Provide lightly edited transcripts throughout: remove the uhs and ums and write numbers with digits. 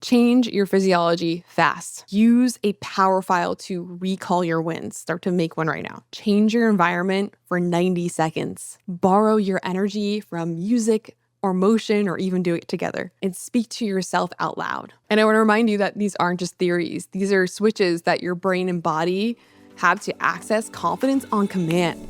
Change your physiology fast. Use a power file to recall your wins. Start to make one right now. Change your environment for 90 seconds. Borrow your energy from music or motion, or even do it together, and speak to yourself out loud. And I want to remind you that these aren't just theories. These are switches that your brain and body have to access confidence on command.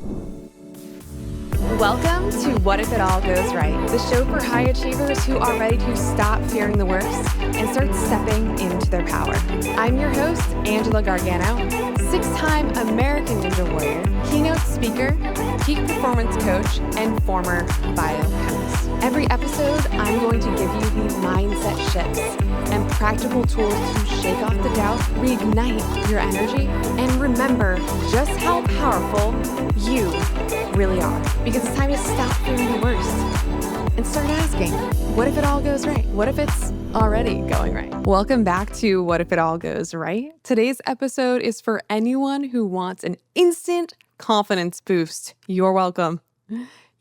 Welcome to What If It All Goes Right, the show for high achievers who are ready to stop fearing the worst and start stepping into their power. I'm your host, Angela Gargano, 6-time American Ninja Warrior, keynote speaker, peak performance coach, and former biochemist. Every episode, I'm going to give you these mindset shifts and practical tools to shake off the doubt, reignite your energy, and remember just how powerful you really are. Because it's time to stop fearing the worst and start asking, what if it all goes right? What if it's already going right? Welcome back to What If It All Goes Right. Today's episode is for anyone who wants an instant confidence boost. You're welcome.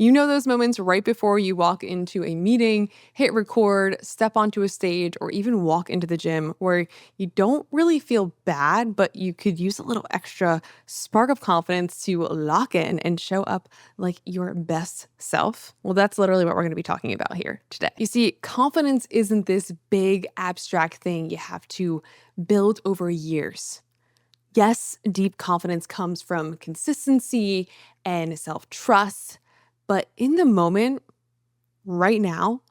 You know those moments right before you walk into a meeting, hit record, step onto a stage, or even walk into the gym where you don't really feel bad, but you could use a little extra spark of confidence to lock in and show up like your best self? Well, that's literally what we're going to be talking about here today. You see, confidence isn't this big abstract thing you have to build over years. Yes, deep confidence comes from consistency and self-trust. But in the moment, right now,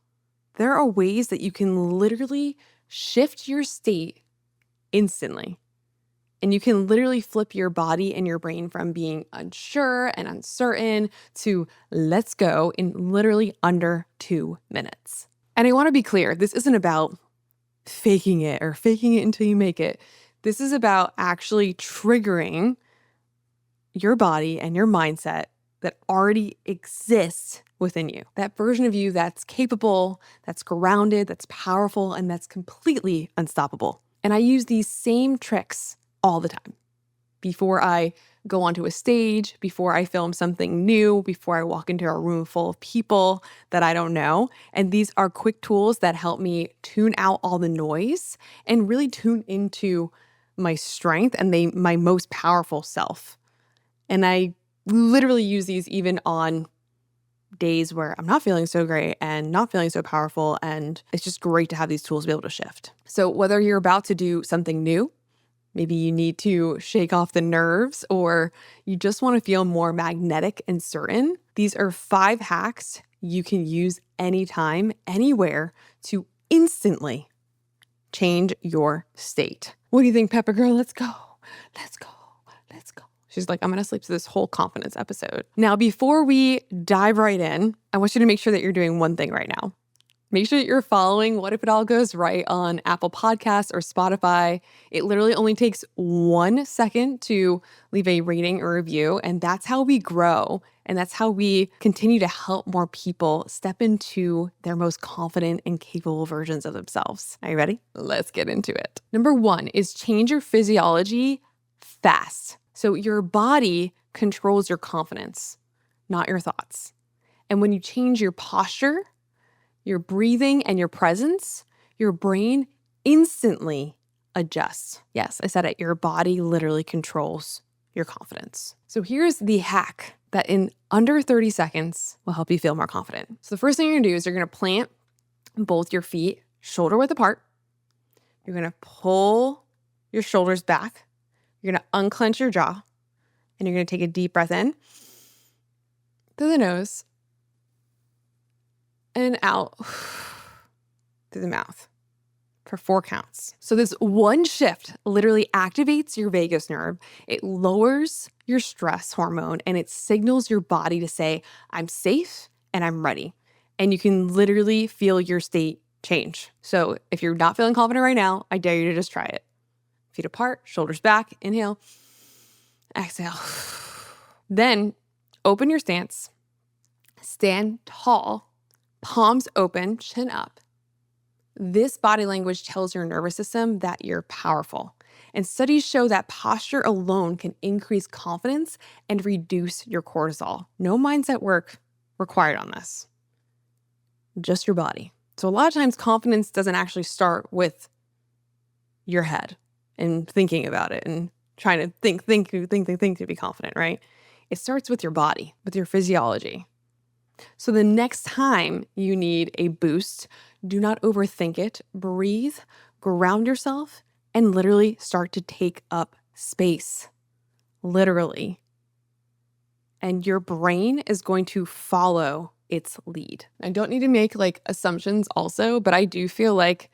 there are ways that you can literally shift your state instantly. And you can literally flip your body and your brain from being unsure and uncertain to let's go in literally under 2 minutes. And I want to be clear, this isn't about faking it or faking it until you make it. This is about actually triggering your body and your mindset that already exists within you. That version of you that's capable, that's grounded, that's powerful, and that's completely unstoppable. And I use these same tricks all the time. Before I go onto a stage, before I film something new, before I walk into a room full of people that I don't know. And these are quick tools that help me tune out all the noise and really tune into my strength and my most powerful self. And I literally use these even on days where I'm not feeling so great and not feeling so powerful. And it's just great to have these tools to be able to shift. So whether you're about to do something new, maybe you need to shake off the nerves, or you just want to feel more magnetic and certain, these are 5 hacks you can use anytime, anywhere to instantly change your state. What do you think, Pepper Girl? Let's go. Let's go. Let's go. She's like, I'm going to sleep through this whole confidence episode. Now, before we dive right in, I want you to make sure that you're doing one thing right now. Make sure that you're following What If It All Goes Right on Apple Podcasts or Spotify. It literally only takes 1 second to leave a rating or review, and that's how we grow. And that's how we continue to help more people step into their most confident and capable versions of themselves. Are you ready? Let's get into it. Number 1 is change your physiology fast. So your body controls your confidence, not your thoughts. And when you change your posture, your breathing, and your presence, your brain instantly adjusts. Yes, I said it. Your body literally controls your confidence. So here's the hack that in under 30 seconds will help you feel more confident. So the first thing you're gonna do is you're gonna plant both your feet shoulder width apart. You're gonna pull your shoulders back. You're gonna unclench your jaw, and you're gonna take a deep breath in through the nose and out through the mouth for 4 counts. So this one shift literally activates your vagus nerve. It lowers your stress hormone, and it signals your body to say, I'm safe and I'm ready. And you can literally feel your state change. So if you're not feeling confident right now, I dare you to just try it. Feet apart, shoulders back, inhale, exhale. Then open your stance, stand tall, palms open, chin up. This body language tells your nervous system that you're powerful. And studies show that posture alone can increase confidence and reduce your cortisol. No mindset work required on this, just your body. So a lot of times confidence doesn't actually start with your head and thinking about it and trying to think to be confident, right? It starts with your body, with your physiology. So the next time you need a boost, do not overthink it. Breathe, ground yourself, and literally start to take up space. Literally. And your brain is going to follow its lead. I don't need to make like assumptions also, but I do feel like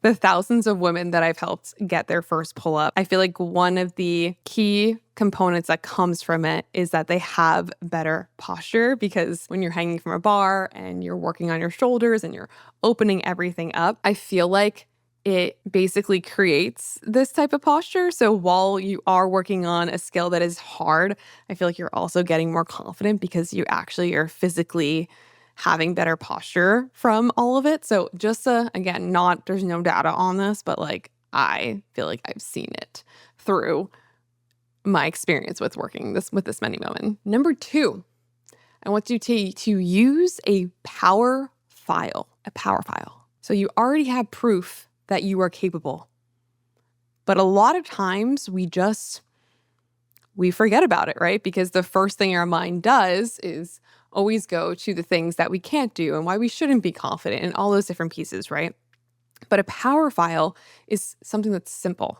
the thousands of women that I've helped get their first pull up, I feel like one of the key components that comes from it is that they have better posture, because when you're hanging from a bar and you're working on your shoulders and you're opening everything up, I feel like it basically creates this type of posture. So while you are working on a skill that is hard, I feel like you're also getting more confident because you actually are physically having better posture from all of it. So just again, there's no data on this, but like I feel like I've seen it through my experience with working with this many women. Number 2, I want you to use a power file. So you already have proof that you are capable. But a lot of times we forget about it, right? Because the first thing our mind does is always go to the things that we can't do and why we shouldn't be confident and all those different pieces, right? But a power file is something that's simple.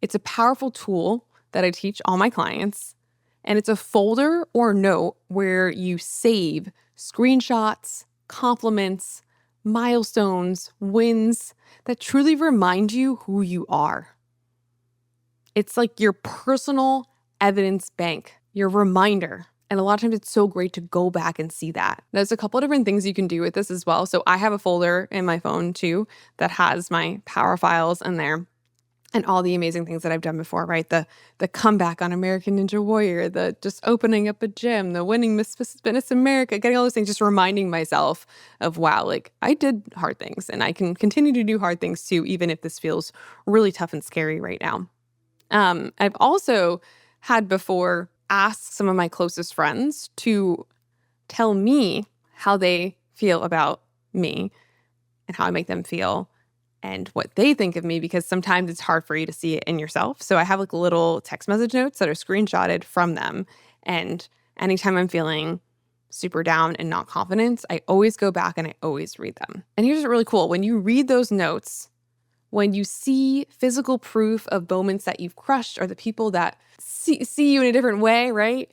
It's a powerful tool that I teach all my clients, and it's a folder or note where you save screenshots, compliments, milestones, wins that truly remind you who you are. It's like your personal evidence bank, your reminder. And a lot of times it's so great to go back and see that. There's a couple of different things you can do with this as well. So I have a folder in my phone too that has my power files in there and all the amazing things that I've done before, right? The comeback on American Ninja Warrior, the just opening up a gym, the winning Miss Fitness America, getting all those things, just reminding myself of, wow, like I did hard things and I can continue to do hard things too, even if this feels really tough and scary right now. I've also had before asked some of my closest friends to tell me how they feel about me and how I make them feel and what they think of me, because sometimes it's hard for you to see it in yourself. So I have like little text message notes that are screenshotted from them. And anytime I'm feeling super down and not confident, I always go back and I always read them. And here's what's really cool. When you read those notes, when you see physical proof of moments that you've crushed or the people that see you in a different way, right?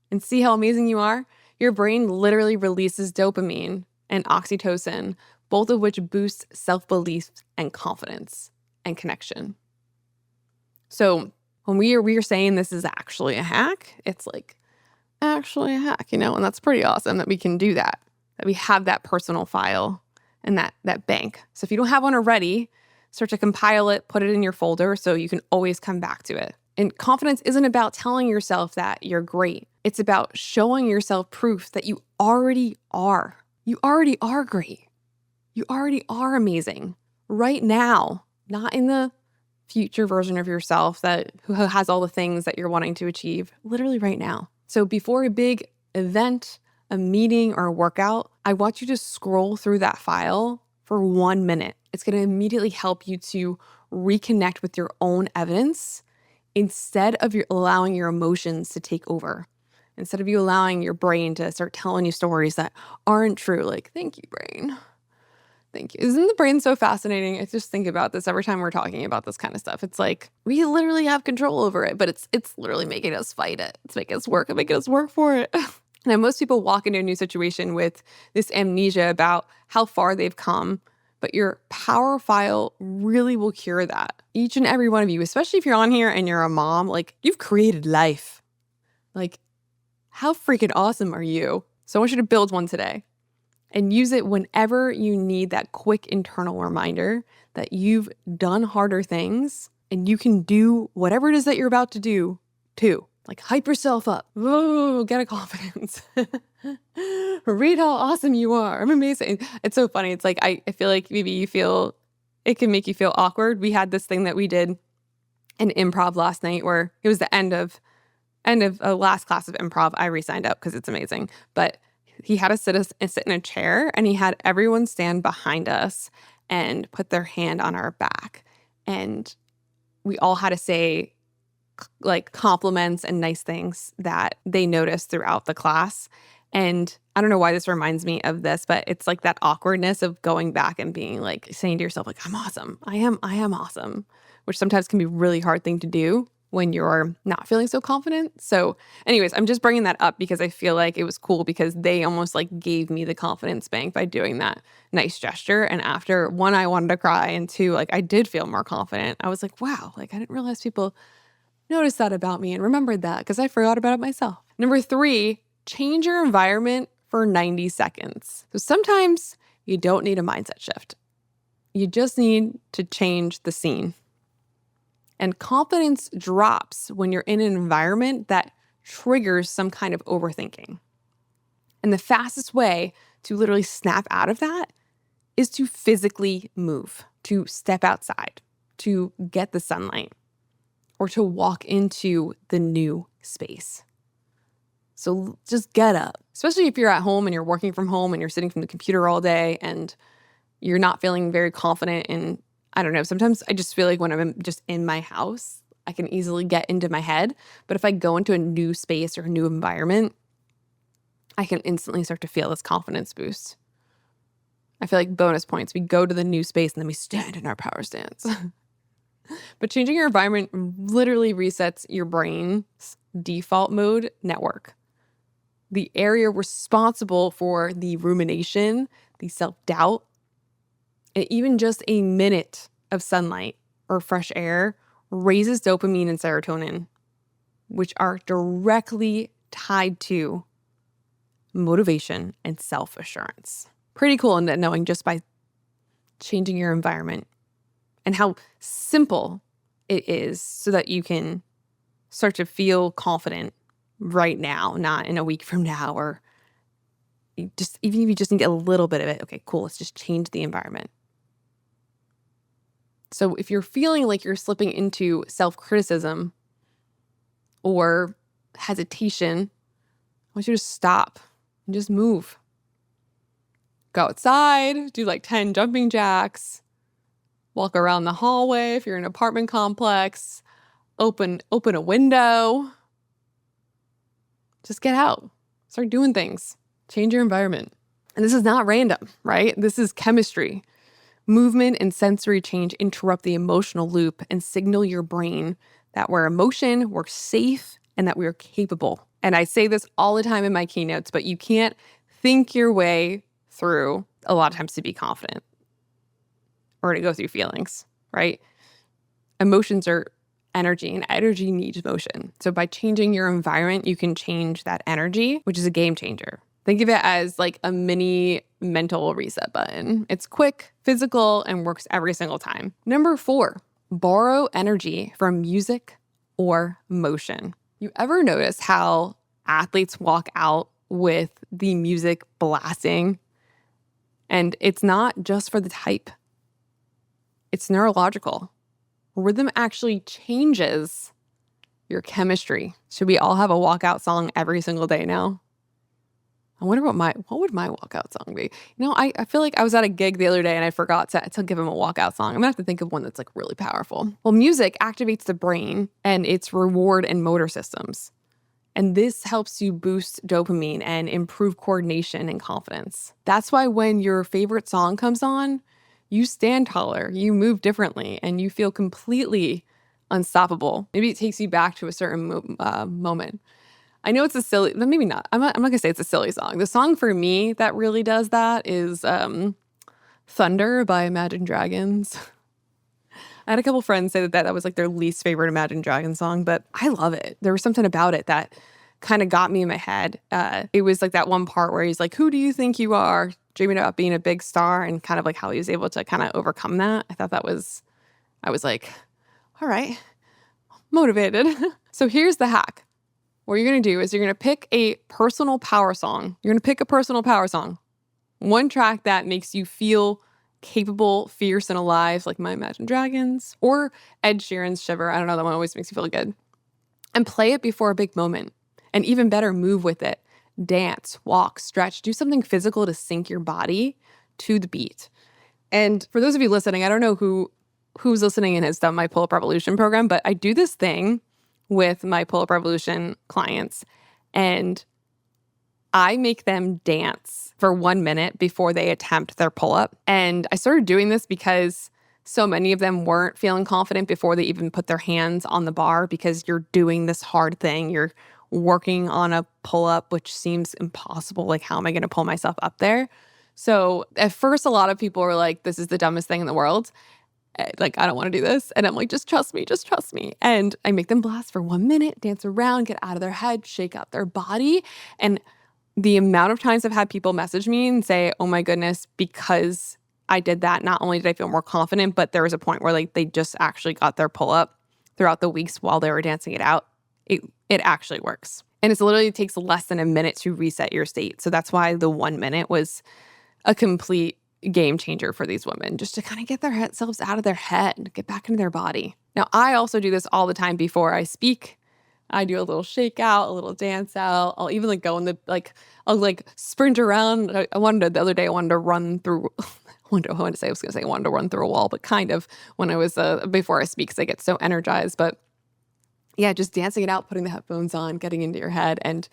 And see how amazing you are, your brain literally releases dopamine and oxytocin, both of which boost self-belief and confidence and connection. So when we are saying this is actually a hack, it's like actually a hack, and that's pretty awesome that we can do that we have that personal file and that bank. So if you don't have one already, start to compile it, put it in your folder so you can always come back to it. And confidence isn't about telling yourself that you're great. It's about showing yourself proof that you already are. You already are great. You already are amazing right now, not in the future version of yourself who has all the things that you're wanting to achieve, literally right now. So before a big event, a meeting, or a workout, I want you to scroll through that file for 1 minute. It's going to immediately help you to reconnect with your own evidence instead of allowing your emotions to take over. Instead of you allowing your brain to start telling you stories that aren't true. Like, thank you, brain. Thank you. Isn't the brain so fascinating? I just think about this every time we're talking about this kind of stuff. It's like we literally have control over it, but it's literally making us fight it. It's making us work for it. Now, most people walk into a new situation with this amnesia about how far they've come, but your power file really will cure that. Each and every one of you, especially if you're on here and you're a mom, like you've created life. Like, how freaking awesome are you? So I want you to build one today and use it whenever you need that quick internal reminder that you've done harder things and you can do whatever it is that you're about to do too. Like hype yourself up. Whoa, get a confidence. Read how awesome you are. I'm amazing. It's so funny. It's like, I feel like maybe it can make you feel awkward. We had this thing that we did in improv last night where it was the end of a last class of improv. I re-signed up because it's amazing. But he had us sit in a chair and he had everyone stand behind us and put their hand on our back. and we all had to say like compliments and nice things that they noticed throughout the class. And I don't know why this reminds me of this, but it's like that awkwardness of going back and being like saying to yourself, like, I'm awesome. I am awesome, which sometimes can be a really hard thing to do when you're not feeling so confident. So anyways, I'm just bringing that up because I feel like it was cool because they almost like gave me the confidence bank by doing that nice gesture. And after, one, I wanted to cry, and two, like I did feel more confident. I was like, wow, like I didn't realize people noticed that about me and remembered that because I forgot about it myself. Number 3, change your environment for 90 seconds. So sometimes you don't need a mindset shift. You just need to change the scene. And confidence drops when you're in an environment that triggers some kind of overthinking. And the fastest way to literally snap out of that is to physically move, to step outside, to get the sunlight, or to walk into the new space. So just get up, especially if you're at home and you're working from home and you're sitting from the computer all day and you're not feeling very confident in, I don't know, sometimes I just feel like when I'm just in my house, I can easily get into my head. But if I go into a new space or a new environment, I can instantly start to feel this confidence boost. I feel like bonus points. We go to the new space and then we stand in our power stance. But changing your environment literally resets your brain's default mode network. The area responsible for the rumination, the self-doubt, and even just a minute of sunlight or fresh air raises dopamine and serotonin, which are directly tied to motivation and self-assurance. Pretty cool in knowing just by changing your environment and how simple it is so that you can start to feel confident right now, not in a week from now, or just even if you just need a little bit of it. Okay, cool. Let's just change the environment. So if you're feeling like you're slipping into self-criticism or hesitation, I want you to stop and just move. Go outside, do like 10 jumping jacks, walk around the hallway if you're in an apartment complex, open a window. Just get out. Start doing things. Change your environment. And this is not random, right? This is chemistry. Movement and sensory change interrupt the emotional loop and signal your brain that we're emotion, we're safe, and that we're capable. And I say this all the time in my keynotes, but you can't think your way through a lot of times to be confident or to go through feelings, right? Emotions are energy, and energy needs motion. So by changing your environment, you can change that energy, which is a game changer. Think of it as like a mini mental reset button. It's quick, physical, and works every single time. Number 4, borrow energy from music or motion. You ever notice how athletes walk out with the music blasting? And it's not just for the type. It's neurological. Rhythm actually changes your chemistry. Should we all have a walkout song every single day now? I wonder what would my walkout song be? You know, I feel like I was at a gig the other day and I forgot to give him a walkout song. I'm gonna have to think of one that's like really powerful. Well, music activates the brain and its reward and motor systems. And this helps you boost dopamine and improve coordination and confidence. That's why when your favorite song comes on, you stand taller, you move differently, and you feel completely unstoppable. Maybe it takes you back to a certain moment. I know it's a silly, but maybe not. I'm not gonna say it's a silly song. The song for me that really does that is Thunder by Imagine Dragons. I had a couple friends say that was like their least favorite Imagine Dragons song, but I love it. There was something about it that kind of got me in my head. It was like that one part where he's like, who do you think you are? Dreaming about being a big star, and kind of like how he was able to kind of overcome that. I was like, all right, motivated. So here's the hack. What you're going to do is you're going to pick a personal power song. You're going to pick a personal power song. One track that makes you feel capable, fierce, and alive, like my Imagine Dragons, or Ed Sheeran's Shiver. I don't know, that one always makes you feel good. And play it before a big moment. And even better, move with it. Dance, walk, stretch, do something physical to sync your body to the beat. And for those of you listening, I don't know who who's listening and has done my Pull Up Revolution program, but I do this thing with my Pull Up Revolution clients, and I make them dance for 1 minute before they attempt their pull-up. And I started doing this because so many of them weren't feeling confident before they even put their hands on the bar, because you're doing this hard thing. You're working on a pull-up, which seems impossible. Like, how am I going to pull myself up there? So at first, a lot of people were like, this is the dumbest thing in the world. Like, I don't want to do this. And I'm like, just trust me, just trust me. And I make them blast for 1 minute, dance around, get out of their head, shake out their body. And the amount of times I've had people message me and say, oh my goodness, because I did that, not only did I feel more confident, but there was a point where like they just actually got their pull up throughout the weeks while they were dancing it out. It actually works. And it literally takes less than a minute to reset your state. So that's why the 1 minute was a complete game changer for these women, just to kind of get themselves out of their head, get back into their body. Now, I also do this all the time before I speak. I do a little shake out, a little dance out. I'll even go in the, I'll sprint around. The other day, I wanted to run through, I wanted to run through a wall, but kind of when I was, before I speak, because I get so energized. But yeah, just dancing it out, putting the headphones on, getting into your head. And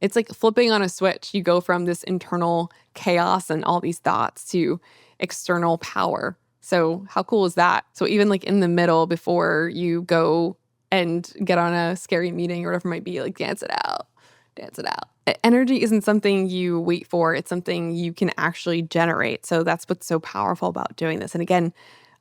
it's like flipping on a switch. You go from this internal chaos and all these thoughts to external power. So how cool is that? So even in the middle, before you go and get on a scary meeting or whatever it might be, dance it out, dance it out. Energy isn't something you wait for. It's something you can actually generate. So that's what's so powerful about doing this. And again,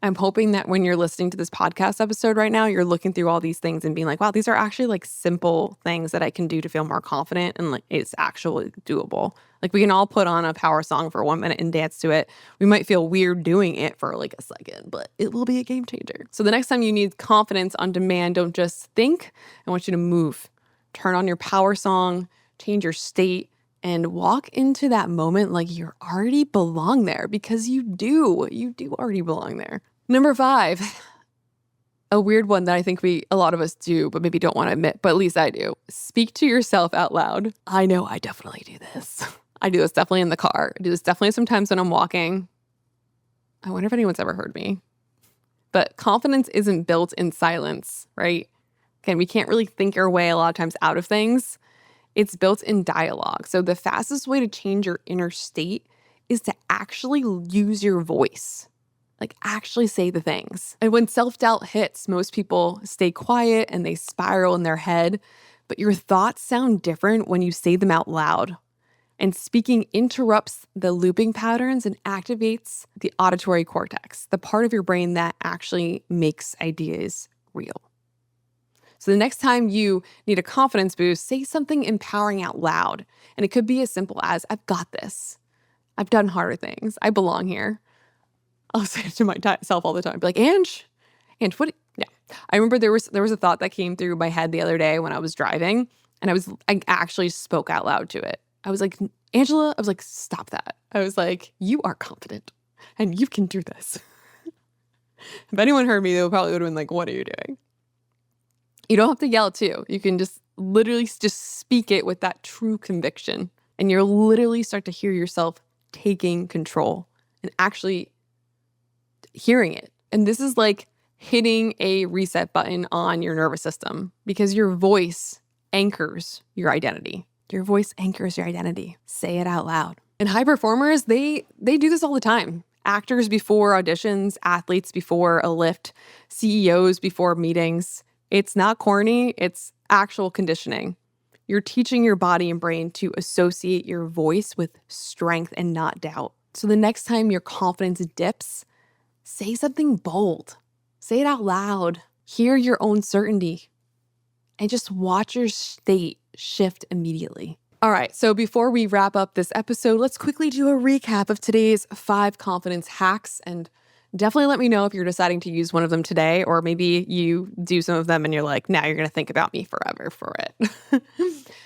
I'm hoping that when you're listening to this podcast episode right now, you're looking through all these things and being like, wow, these are actually simple things that I can do to feel more confident, and it's actually doable. We can all put on a power song for 1 minute and dance to it. We might feel weird doing it for a second, but it will be a game changer. So the next time you need confidence on demand, don't just think. I want you to move. Turn on your power song, change your state, and walk into that moment like you already belong there, because you do. You do already belong there. Number 5, a weird one that I think a lot of us do, but maybe don't want to admit, but at least I do. Speak to yourself out loud. I know I definitely do this. I do this definitely in the car. I do this definitely sometimes when I'm walking. I wonder if anyone's ever heard me. But confidence isn't built in silence, right? Again, we can't really think our way a lot of times out of things. It's built in dialogue. So the fastest way to change your inner state is to actually use your voice. Actually say the things. And when self-doubt hits, most people stay quiet and they spiral in their head. But your thoughts sound different when you say them out loud. And speaking interrupts the looping patterns and activates the auditory cortex, the part of your brain that actually makes ideas real. So the next time you need a confidence boost, say something empowering out loud. And it could be as simple as, I've got this. I've done harder things. I belong here. I'll say it to myself all the time. Be like, Ange, what? Yeah. I remember there was a thought that came through my head the other day when I was driving, and I actually spoke out loud to it. I was like, Angela, stop that. I was like, you are confident and you can do this. If anyone heard me, they probably would have been like, what are you doing? You don't have to yell too. You can just literally just speak it with that true conviction, and you'll literally start to hear yourself taking control and actually hearing it. And this is like hitting a reset button on your nervous system, because your voice anchors your identity. Your voice anchors your identity. Say it out loud. And high performers, they do this all the time. Actors before auditions, athletes before a lift, CEOs before meetings. It's not corny, it's actual conditioning. You're teaching your body and brain to associate your voice with strength and not doubt. So the next time your confidence dips, say something bold. Say it out loud. Hear your own certainty. And just watch your state shift immediately. All right, so before we wrap up this episode, let's quickly do a recap of today's 5 confidence hacks. And definitely let me know if you're deciding to use one of them today, or maybe you do some of them and you're like, now you're going to think about me forever for it.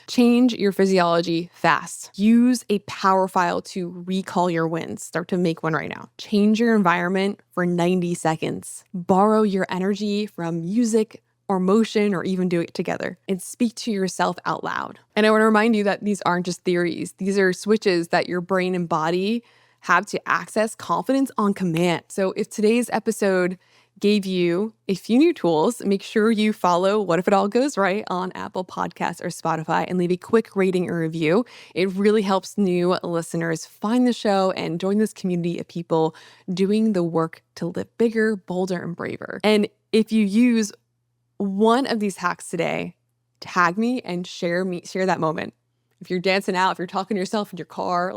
Change your physiology fast. Use a power file to recall your wins. Start to make one right now. Change your environment for 90 seconds. Borrow your energy from music or motion, or even do it together, and speak to yourself out loud. And I want to remind you that these aren't just theories. These are switches that your brain and body have to access confidence on command. So if today's episode gave you a few new tools, make sure you follow What If It All Goes Right on Apple Podcasts or Spotify and leave a quick rating or review. It really helps new listeners find the show and join this community of people doing the work to live bigger, bolder, and braver. And if you use one of these hacks today, tag me and share that moment. If you're dancing out, if you're talking to yourself in your car,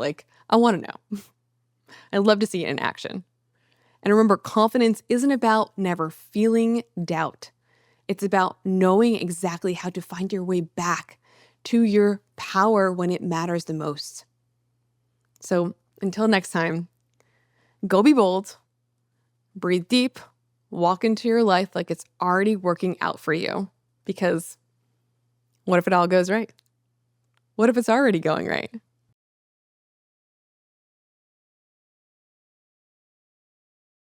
I want to know. I'd love to see it in action. And remember, confidence isn't about never feeling doubt. It's about knowing exactly how to find your way back to your power when it matters the most. So until next time, go be bold, breathe deep, walk into your life like it's already working out for you. Because what if it all goes right? What if it's already going right?